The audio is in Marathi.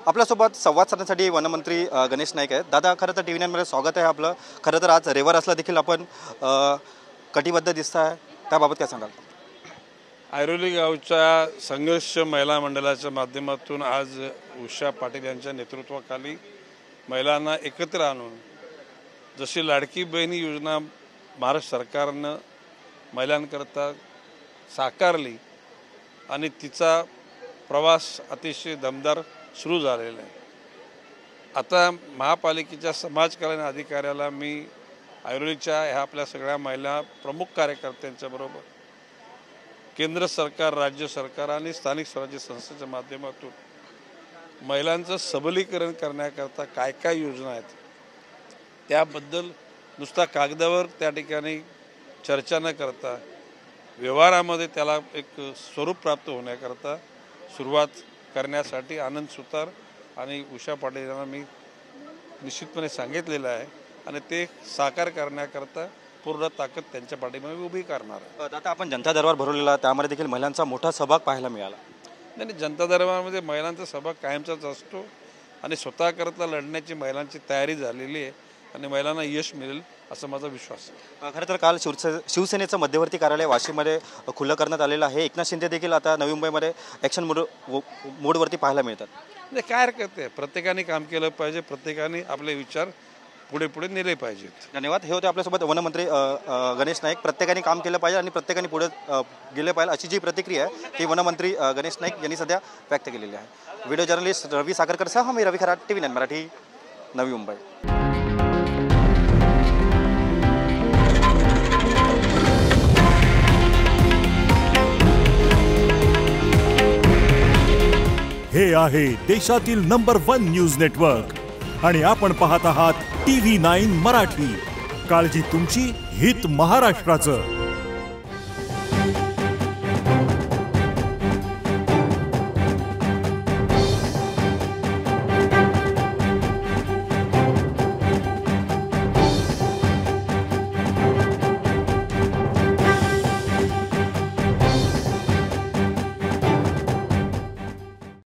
आपल्यासोबत संवाद साधण्यासाठी वनमंत्री गणेश नाईक आहेत। दादा, खरं तर TV9 मध्ये स्वागत आहे आपलं। खरं तर आज रविवार असला देखील आपण कटिबद्ध दिसताय, त्याबाबत काय सांगाल? ऐरोली गावच्या संघर्ष महिला मंडळाच्या माध्यमातून आज उषा पाटील यांच्या नेतृत्वाखाली महिलांना एकत्र आणून जशी लाडकी बहिणी योजना महाराष्ट्र सरकारनं महिलांकरता साकारली आणि तिचा प्रवास अतिशय दमदार सुरू झालेला आहे। आता महापालिकेच्या समाज कल्याण अधिकाऱ्याला मी ऐरोलीच्या ह्या आपल्या सगळ्या महिला प्रमुख कार्यकर्त्यांच्या बरोबर केंद्र सरकार, राज्य सरकार आणि स्थानिक स्वराज्य संस्थेच्या माध्यमातून महिलांचं सबलीकरण करण्याकरता काय काय योजना आहेत त्याबद्दल नुसता कागदावर त्या ठिकाणी चर्चा न करता व्यवहारामध्ये त्याला एक स्वरूप प्राप्त होण्याकरता सुरुवात करण्यासाठी आनंद सुतार आणि उषा पाटील यांना मी निश्चितपणे सांगितलेलं आहे आणि ते साकार करण्याकरता पूर्ण ताकद त्यांच्या पाठीमागे उभी करणार आहे। आता आपण जनता दरबार भरवलेला, त्यामध्ये देखील महिलांचा मोठा सहभाग पाहायला मिळाला। नाही, जनता दरबारामध्ये महिलांचा सहभाग कायमचाच असतो आणि स्वतःकरता लढण्याची महिलांची तयारी झालेली आहे आणि महिलांना यश मिळेल असं माझा विश्वास आहे। खरं तर काल शिवसेनेचं मध्यवर्ती कार्यालय वाशीमध्ये खुलं करण्यात आलेलं आहे। एकनाथ शिंदे देखील आता नवी मुंबईमध्ये ॲक्शन मोडवरती पाहायला मिळतात। नाही, काय हरकत आहे, प्रत्येकाने काम केलं पाहिजे, प्रत्येकाने आपले विचार पुढे पुढे नेले पाहिजेत। धन्यवाद। हे होते आपल्यासोबत वनमंत्री गणेश नाईक। प्रत्येकाने काम केलं पाहिजे आणि प्रत्येकाने पुढे गेले पाहिजे अशी जी प्रतिक्रिया आहे ती वनमंत्री गणेश नाईक यांनी सध्या व्यक्त केलेली आहे। व्हिडिओ जर्नलिस्ट रवी सागरकरसह मी रवी खरात, TV9 मराठी, नवी मुंबई। हे आहे देशातील नंबर 1 न्यूज नेटवर्क आणि आपण पाहत आहात TV9 मराठी। काळजी तुमची, हित महाराष्ट्राचं।